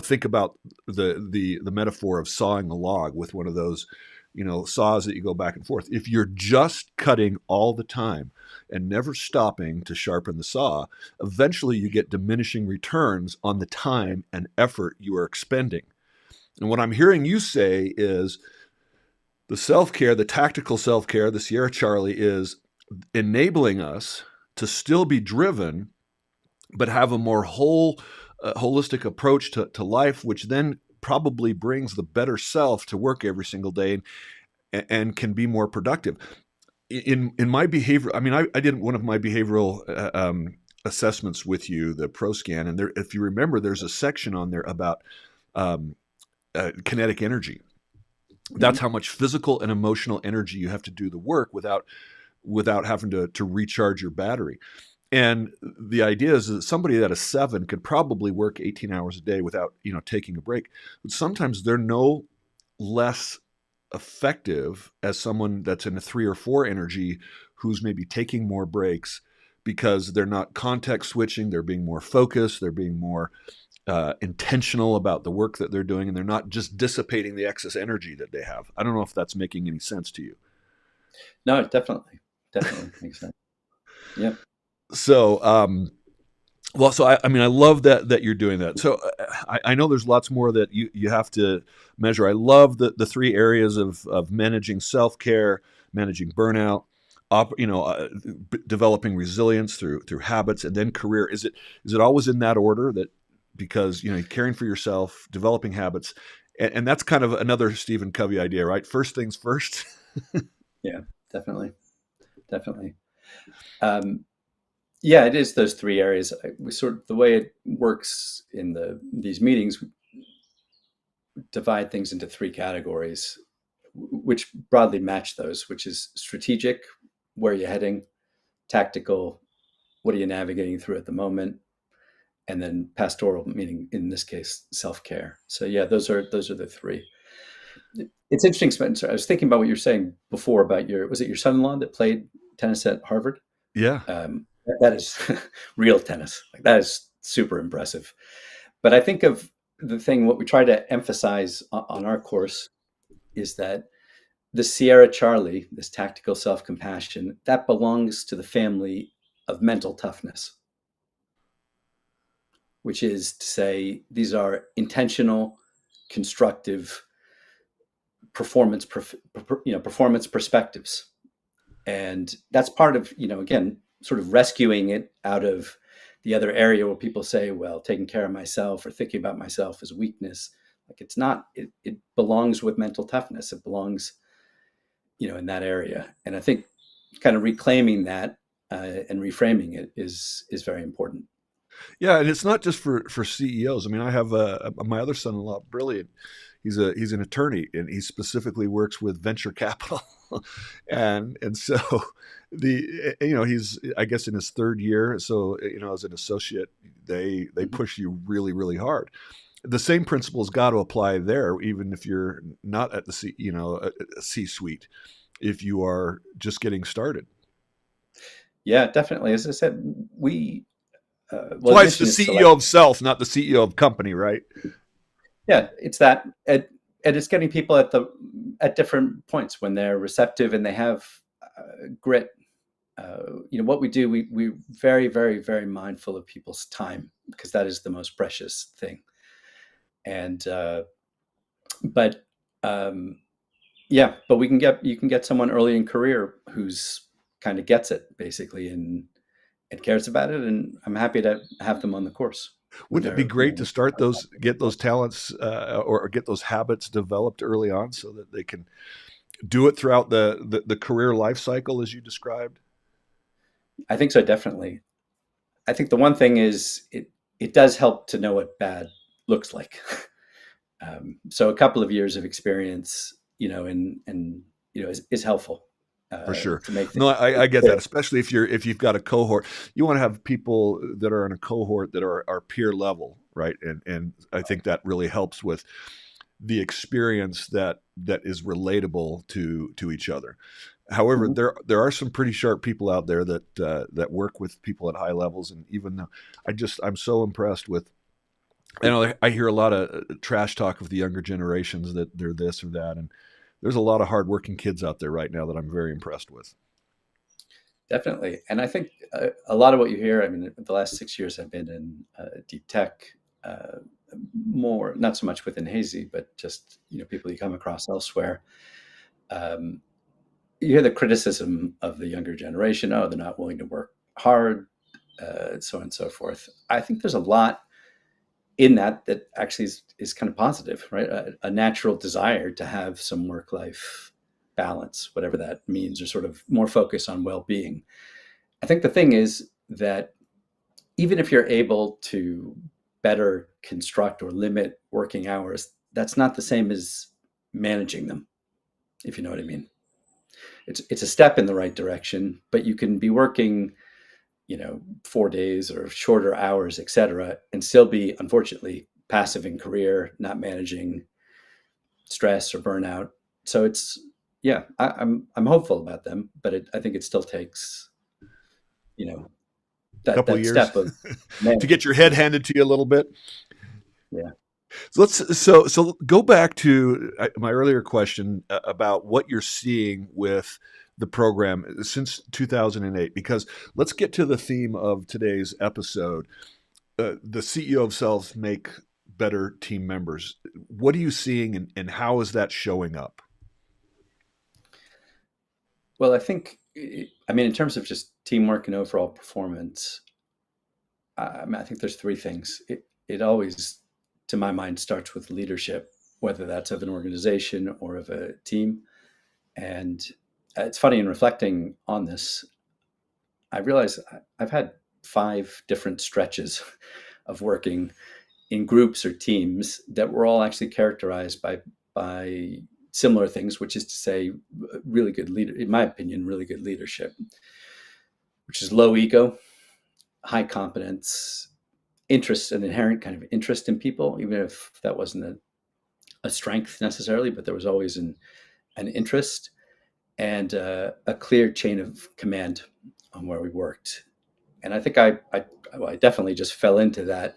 think about the metaphor of sawing a log with one of those, saws that you go back and forth. If you're just cutting all the time and never stopping to sharpen the saw, eventually you get diminishing returns on the time and effort you are expending. And what I'm hearing you say is the self-care, the tactical self-care, the Sierra Charlie, is enabling us to still be driven, but have a more holistic approach to life, which then probably brings the better self to work every single day and can be more productive. In my behavior, I did one of my behavioral assessments with you, the ProScan, and there, if you remember, there's a section on there about kinetic energy. That's how much physical and emotional energy you have to do the work without having to recharge your battery. And the idea is that somebody at a 7 could probably work 18 hours a day without, taking a break. But sometimes they're no less effective as someone that's in a 3 or 4 energy who's maybe taking more breaks because they're not context switching. They're being more focused. They're being more intentional about the work that they're doing, and they're not just dissipating the excess energy that they have. I don't know if that's making any sense to you. No, definitely makes sense. Yeah. So, so I love that you're doing that. So I know there's lots more that you have to measure. I love the 3 areas of managing self-care, managing burnout, developing resilience through habits, and then career. Is it always in that order? That because caring for yourself, developing habits, and that's kind of another Stephen Covey idea, right? First things first. Yeah, definitely. Yeah, it is those 3 areas. We the way it works in these meetings, we divide things into 3 categories, which broadly match those, which is strategic, where are you heading, tactical, what are you navigating through at the moment, and then pastoral, meaning in this case, self-care. So yeah, those are the 3. It's interesting, Spencer. I was thinking about what you were saying before about was it your son-in-law that played tennis at Harvard? Yeah. That is real tennis. Like that is super impressive. But I think of the thing, what we try to emphasize on our course is that the Sierra Charlie, this tactical self-compassion, that belongs to the family of mental toughness, which is to say these are intentional, constructive performance, performance perspectives. And that's part of, again, sort of rescuing it out of the other area where people say, well, taking care of myself or thinking about myself is weakness. Like it's not, it belongs with mental toughness. It belongs, in that area. And I think kind of reclaiming that and reframing it is very important. Yeah, and it's not just for CEOs. I mean, I have my other son-in-law, brilliant. He's an attorney, and he specifically works with venture capital, and so he's, I guess, in his third year. So as an associate, they Mhm. push you really really hard. The same principles got to apply there, even if you're not at the C-suite, if you are just getting started. Yeah, definitely. As I said, That's well, why it's the admission is CEO select. of self, not the CEO of company, right? Yeah, it's that, and it's getting people at different points when they're receptive and they have grit. What we do, we're very, very, very mindful of people's time because that is the most precious thing. And but um, yeah, but you can get someone early in career who's kind of gets it basically and cares about it, and I'm happy to have them on the course when Wouldn't it be they're great to start get those talents or get those habits developed early on so that they can do it throughout the career life cycle as you described? I think so, definitely. I think the one thing is it does help to know what bad looks like. So a couple of years of experience, and is helpful For sure. to make things No, I get clear. that, especially if you've got a cohort. You want to have people that are in a cohort that are peer level, right? And I think that really helps with the experience that is relatable to each other. However, Mhm. there are some pretty sharp people out there that work with people at high levels, and even I'm so impressed with. I hear a lot of trash talk of the younger generations that they're this or that, and there's a lot of hardworking kids out there right now that I'm very impressed with. Definitely, and I think a lot of what you hear. I mean, the last 6 years I've been in deep tech, uh, more not so much within Hazy, but just people you come across elsewhere. Um, you hear the criticism of the younger generation. Oh, they're not willing to work hard, so on and so forth. I think there's a lot in that actually is kind of positive, right? A natural desire to have some work life balance, whatever that means, or sort of more focus on well being. I think the thing is that even if you're able to better construct or limit working hours, that's not the same as managing them, if you know what I mean. It's a step in the right direction, but you can be working 4 days or shorter hours, et cetera, and still be, unfortunately, passive in career, not managing stress or burnout. So it's, yeah, I'm hopeful about them, but I think it still takes, you know, Couple of that years step of to get management. your head handed to you a little bit. Yeah. So so go back to my earlier question about what you're seeing with the program since 2008, because let's get to the theme of today's episode. The CEO of Self make better team members. What are you seeing, and how is that showing up? Well, I mean, in terms of just teamwork and overall performance, I mean, I think there's three things. It always, to my mind, starts with leadership, whether that's of an organization or of a team. And it's funny, in reflecting on this, I realize I've had 5 different stretches of working in groups or teams that were all actually characterized by similar things, which is to say, really good leader, in my opinion, really good leadership, which is low ego, high competence, interest, an inherent kind of interest in people, even if that wasn't a strength necessarily, but there was always an interest and a clear chain of command on where we worked. And I think I definitely just fell into that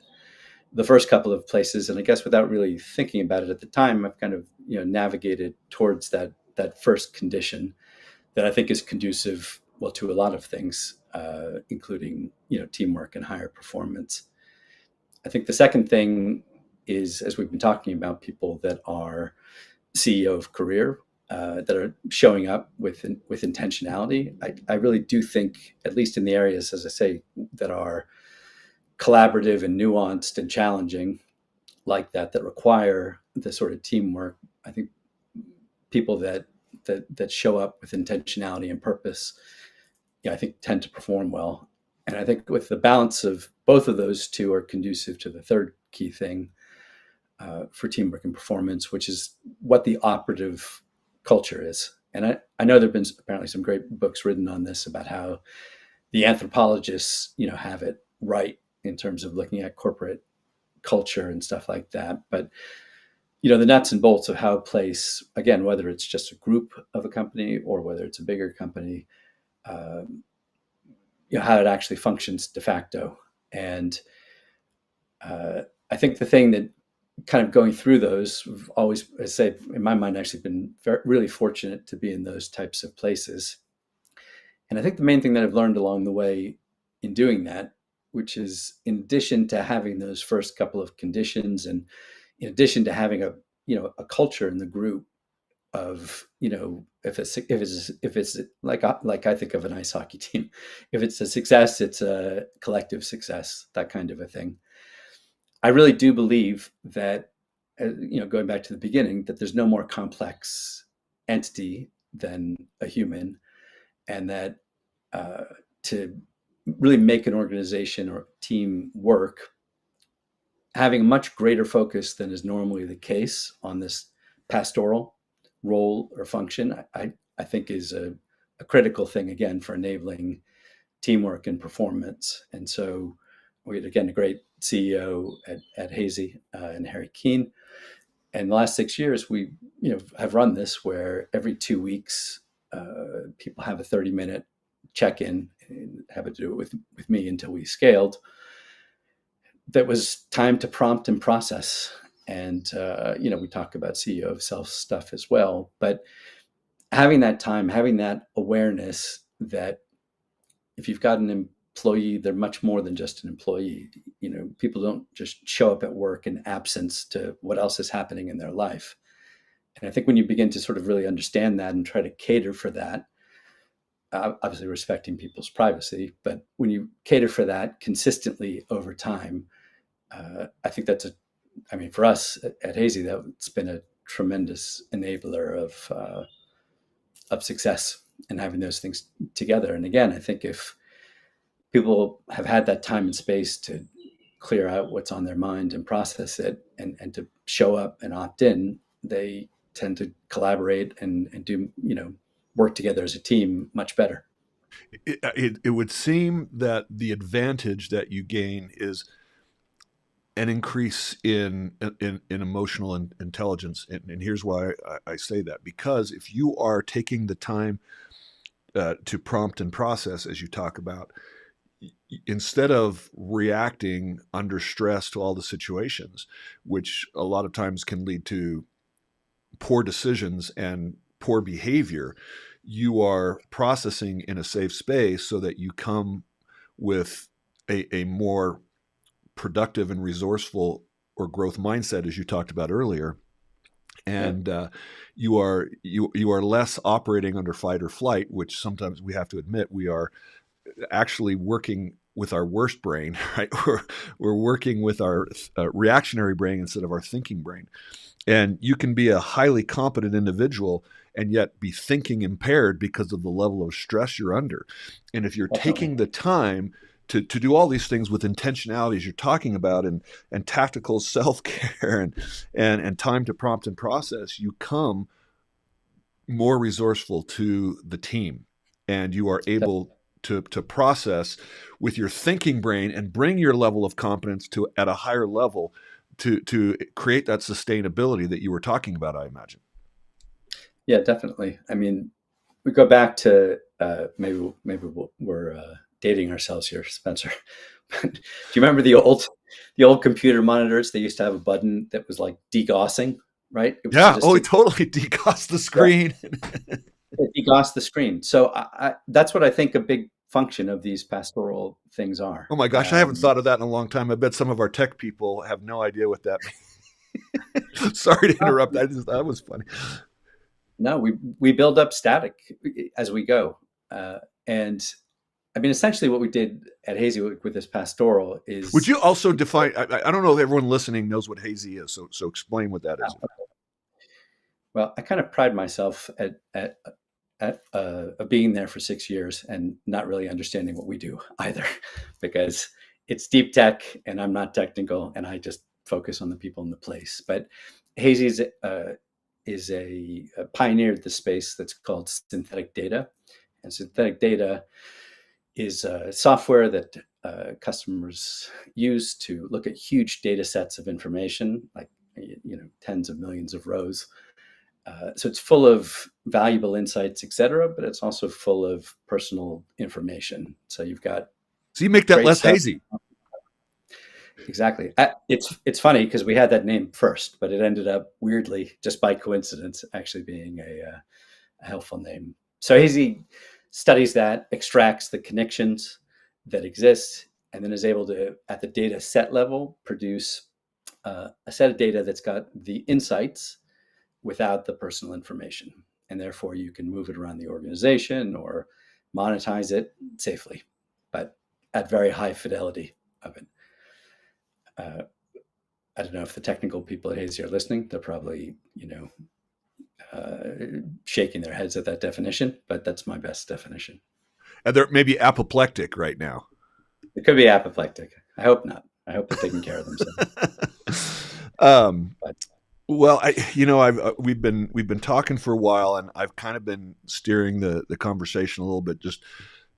the first couple of places, and I guess without really thinking about it at the time, I've kind of navigated towards that first condition that I think is conducive, well, to a lot of things, including teamwork and higher performance. I think the second thing is, as we've been talking about, people that are CEO of career, that are showing up with intentionality. I really do think, at least in the areas, as I say, that are collaborative and nuanced and challenging, like that require the sort of teamwork. I think people that show up with intentionality and purpose, I think tend to perform well. And I think with the balance of both of those two are conducive to the third key thing, for teamwork and performance, which is what the operative culture is. And I know there have been apparently some great books written on this about how the anthropologists, have it right in terms of looking at corporate culture and stuff like that. But the nuts and bolts of how a place, again, whether it's just a group of a company or whether it's a bigger company, how it actually functions de facto. And I think the thing that kind of going through those, we've always, I say, in my mind, actually been really fortunate to be in those types of places. And I think the main thing that I've learned along the way in doing that, which is in addition to having those first couple of conditions, and in addition to having a culture in the group of, if it's like I think of an ice hockey team, if it's a success, it's a collective success, that kind of a thing. I really do believe that, going back to the beginning, that there's no more complex entity than a human, and that, uh, to really make an organization or team work, having a much greater focus than is normally the case on this pastoral role or function, I think is a critical thing, again, for enabling teamwork and performance. And so we had, again, a great CEO at Hazy, and Harry Keene. And the last 6 years, we have run this where every 2 weeks, people have a 30-minute check-in, and have it do it with me until we scaled. That was time to prompt and process. And, we talk about CEO of self stuff as well. But having that time, having that awareness that if you've got an employee, they're much more than just an employee. People don't just show up at work in absence to what else is happening in their life. And I think when you begin to sort of really understand that and try to cater for that, obviously respecting people's privacy, but when you cater for that consistently over time, I think for us at Hazy, that's been a tremendous enabler of success and having those things together. And again, I think if people have had that time and space to clear out what's on their mind and process it, and to show up and opt in, they tend to collaborate and do, work together as a team much better. It would seem that the advantage that you gain is an increase in emotional intelligence, and here's why I say that: because if you are taking the time to prompt and process, as you talk about, instead of reacting under stress to all the situations, which a lot of times can lead to poor decisions and poor behavior, you are processing in a safe space so that you come with a more productive and resourceful or growth mindset, as you talked about earlier. Yeah, And you are less operating under fight or flight, which sometimes we have to admit we are actually working with our worst brain, right? We're working with our reactionary brain instead of our thinking brain. And you can be a highly competent individual and yet be thinking impaired because of the level of stress you're under. And if you're definitely. taking the time to do all these things with intentionality, as you're talking about, and tactical self-care, and time to prompt and process, you come more resourceful to the team, and you are able to process with your thinking brain and bring your level of competence to at a higher level to create that sustainability that you were talking about, I imagine. Yeah, definitely. I mean, we go back to, maybe we're dating ourselves here, Spencer. Do you remember the old computer monitors? They used to have a button that was like degaussing, right? It was Yeah. just Oh, to it totally decost the screen. degauss the screen. So that's what I think a big function of these pastoral things are. Oh my gosh, I haven't thought of that in a long time. I bet some of our tech people have no idea what that means. Sorry to interrupt. That was funny. No, we build up static as we go, and I mean, essentially, what we did at Hazy with this pastoral Would is, you also define? I don't know if everyone listening knows what hazy is, so explain what that is. well, I kind of pride myself at being there for 6 years and not really understanding what we do either, because it's deep tech and I'm not technical and I just focus on the people in the place. But Hazy pioneered the space that's called synthetic data, and synthetic data is software that customers use to look at huge data sets of information, like tens of millions of rows. So it's full of valuable insights, et cetera, but it's also full of personal information. So you've got So you make that great less stuff. hazy. Exactly. It's funny because we had that name first, but it ended up weirdly, just by coincidence, actually being a helpful name. So Hazy studies that, extracts the connections that exist, and then is able to, at the data set level, produce a set of data that's got the insights without the personal information. And therefore, you can move it around the organization or monetize it safely, but at very high fidelity of it. I don't know if the technical people at Hazy are listening. They're probably, shaking their heads at that definition, but that's my best definition. And they're maybe apoplectic right now. It could be apoplectic. I hope not. I hope they're taking care of themselves. um, But well, I've we've been talking for a while, and I've kind of been steering the conversation a little bit, just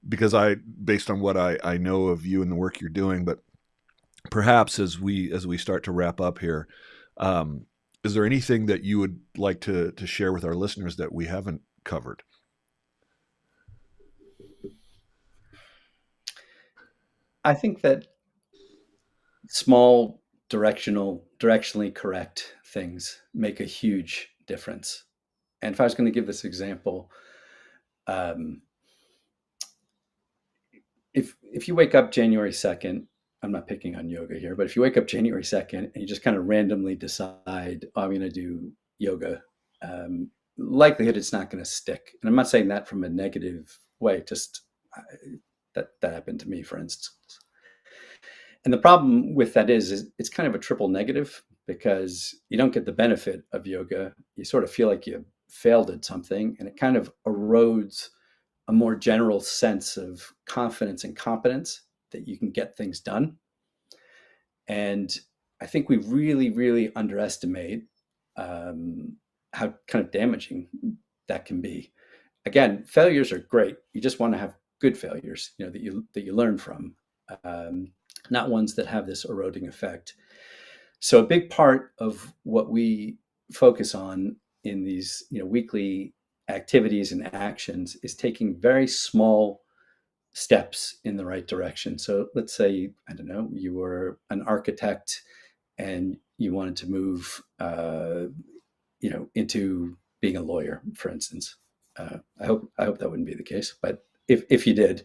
because based on what I know of you and the work you're doing. But perhaps as we start to wrap up here, is there anything that you would like to share with our listeners that we haven't covered? I think that small directionally correct things make a huge difference. And if I was going to give this example, um, if you wake up January 2nd, I'm not picking on yoga here, but if you wake up January 2nd and you just kind of randomly decide, oh, I'm going to do yoga, likelihood it's not going to stick. And I'm not saying that from a negative way, just that happened to me, for instance. And the problem with that is it's kind of a triple negative, because you don't get the benefit of yoga. You sort of feel like you failed at something, and it kind of erodes a more general sense of confidence and competence that you can get things done. And I think we really, really underestimate how kind of damaging that can be. Again, failures are great. You just want to have good failures, that you learn from, not ones that have this eroding effect. So a big part of what we focus on in these, weekly activities and actions is taking very small steps in the right direction. So let's say, I don't know, you were an architect and you wanted to move, into being a lawyer, for instance. I hope that wouldn't be the case, but if you did,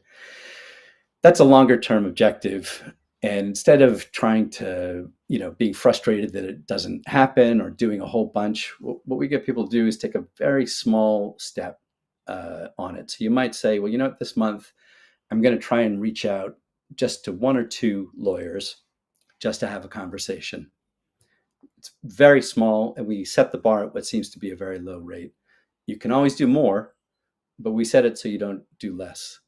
that's a longer term objective. And instead of trying to, being frustrated that it doesn't happen or doing a whole bunch, what we get people to do is take a very small step on it. So you might say, well, this month I'm going to try and reach out just to one or two lawyers just to have a conversation. It's very small, and we set the bar at what seems to be a very low rate. You can always do more, but we set it so you don't do less.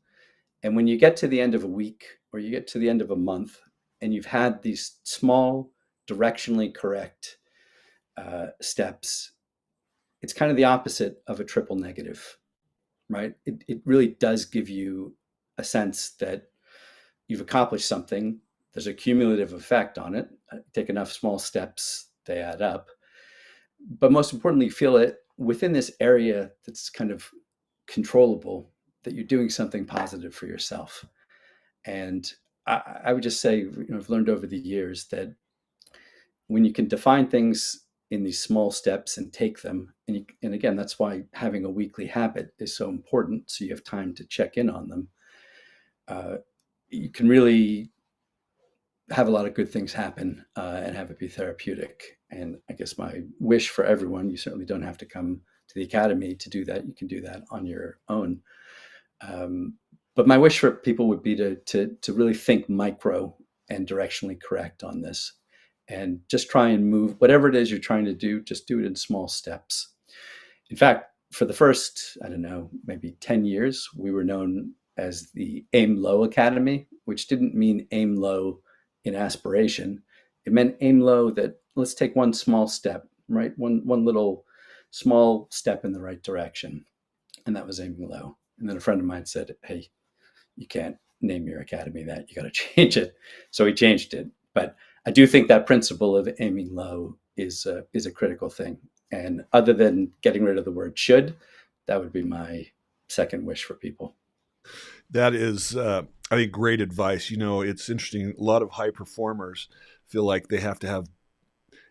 And when you get to the end of a week or you get to the end of a month and you've had these small, directionally correct steps, it's kind of the opposite of a triple negative, right? It really does give you a sense that you've accomplished something. There's a cumulative effect on it. Take enough small steps, they add up. But most importantly, you feel it within this area that's kind of controllable, that you're doing something positive for yourself. And I would just say, I've learned over the years that when you can define things in these small steps and take them, and again, that's why having a weekly habit is so important. So you have time to check in on them. Uh, you can really have a lot of good things happen and have it be therapeutic. And I guess my wish for everyone, you certainly don't have to come to the academy to do that. You can do that on your own. Um, but my wish for people would be to really think micro and directionally correct on this, and just try and move whatever it is you're trying to do. Just do it in small steps. In fact, for the first, I don't know, maybe 10 years, we were known as the Aim Low Academy, which didn't mean aim low in aspiration. It meant aim low that let's take one small step, right? One little small step in the right direction. And that was aiming low. And then a friend of mine said, "Hey, you can't name your academy that. You got to change it." So he changed it. But I do think that principle of aiming low is a critical thing. And other than getting rid of the word should, that would be my second wish for people. That is, I think, great advice. It's interesting. A lot of high performers feel like they have to have,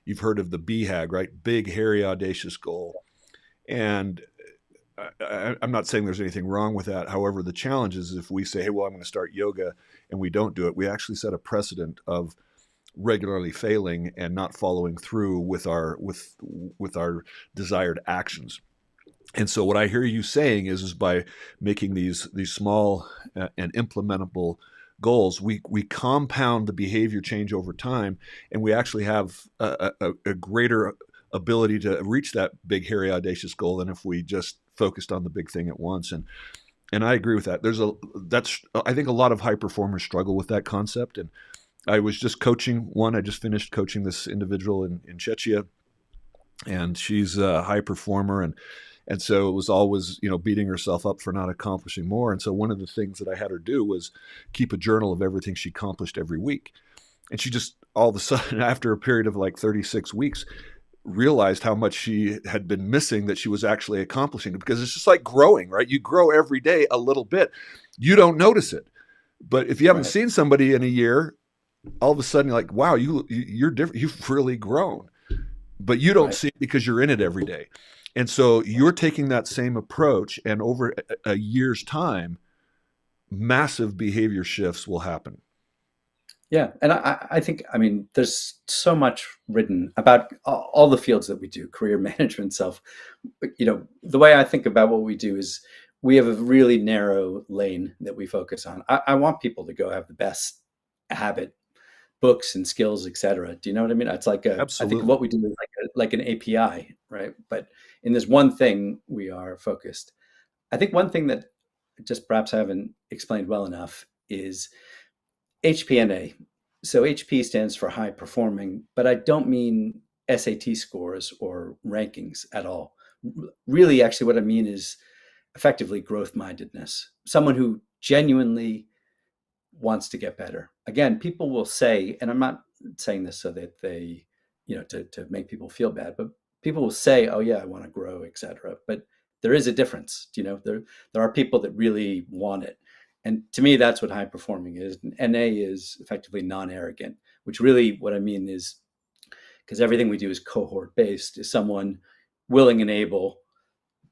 you've heard of the BHAG, right? Big, hairy, audacious goal. And I'm not saying there's anything wrong with that. However, the challenge is if we say, hey, well, I'm going to start yoga and we don't do it, we actually set a precedent of regularly failing and not following through with our desired actions. And so what I hear you saying is by making these small and implementable goals, we compound the behavior change over time, and we actually have a greater ability to reach that big, hairy, audacious goal than if we just focused on the big thing at once. And I agree with that. I think a lot of high performers struggle with that concept. And I was just coaching one. I just finished coaching this individual in Czechia, and she's a high performer, and so it was always, beating herself up for not accomplishing more. And so one of the things that I had her do was keep a journal of everything she accomplished every week. And she just all of a sudden, after a period of like 36 weeks, realized how much she had been missing that she was actually accomplishing, because it's just like growing, right? You grow every day a little bit. You don't notice it. But if you haven't Right. seen somebody in a year, all of a sudden you're like, wow, you're different. You've really grown, but you don't Right. see it because you're in it every day. And so you're taking that same approach, and over a year's time, massive behavior shifts will happen. Yeah, and I think, I mean, there's so much written about all the fields that we do, career management, self. The way I think about what we do is we have a really narrow lane that we focus on. I want people to go have the best habit, books and skills, etc. Do you know what I mean? It's like I think Absolutely. what we do is like an API, right? But in this one thing, we are focused. I think one thing that just perhaps I haven't explained well enough is HPNA. So HP stands for high performing, but I don't mean SAT scores or rankings at all. Really, actually, what I mean is effectively growth mindedness. Someone who genuinely wants to get better. Again, people will say, and I'm not saying this so that they, to make people feel bad, but people will say, "Oh yeah, I want to grow, etc." But there is a difference. There are people that really want it, and to me, that's what high performing is. And NA is effectively non-arrogant, which really what I mean is because everything we do is cohort based. Is someone willing and able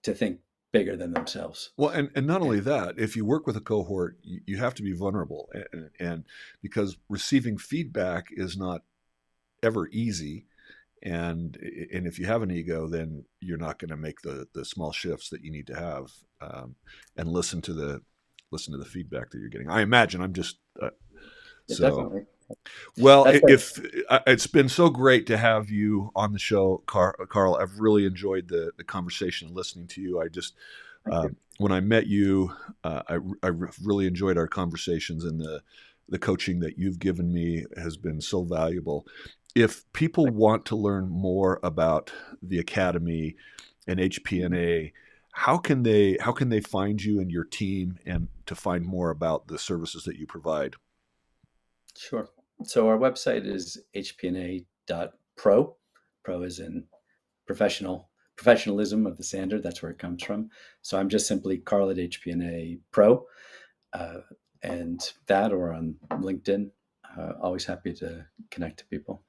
to think bigger than themselves? Well, and not only And that, if you work with a cohort, you have to be vulnerable, and because receiving feedback is not ever easy, and if you have an ego, then you're not going to make the small shifts that you need to have, and listen to the feedback that you're getting. I imagine I'm just yeah, so definitely, well. that's why. If it's been so great to have you on the show, Carl. I've really enjoyed the conversation, listening to you. I just Thank you. when I met you, I really enjoyed our conversations, and the coaching that you've given me has been so valuable. If people want to learn more about the academy and HPNA, how can they find you and your team, and to find more about the services that you provide? Sure. So our website is hpna.pro. Pro is in professionalism of the standard. That's where it comes from. So I'm just simply Carl at HPNA Pro. Uh, and that or on LinkedIn. Always happy to connect to people.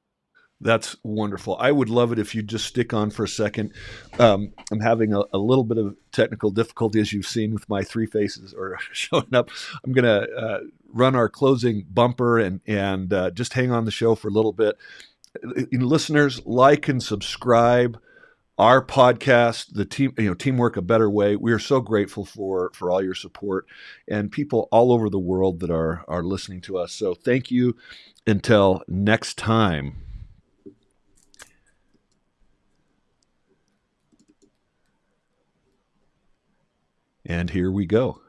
That's wonderful. I would love it if you'd just stick on for a second. I'm having a little bit of technical difficulty, as you've seen, with my three faces or showing up. I'm going to run our closing bumper and just hang on the show for a little bit. Listeners, like and subscribe our podcast, the team, Teamwork a Better Way. We are so grateful for all your support and people all over the world that are listening to us. So thank you. Until next time. And here we go.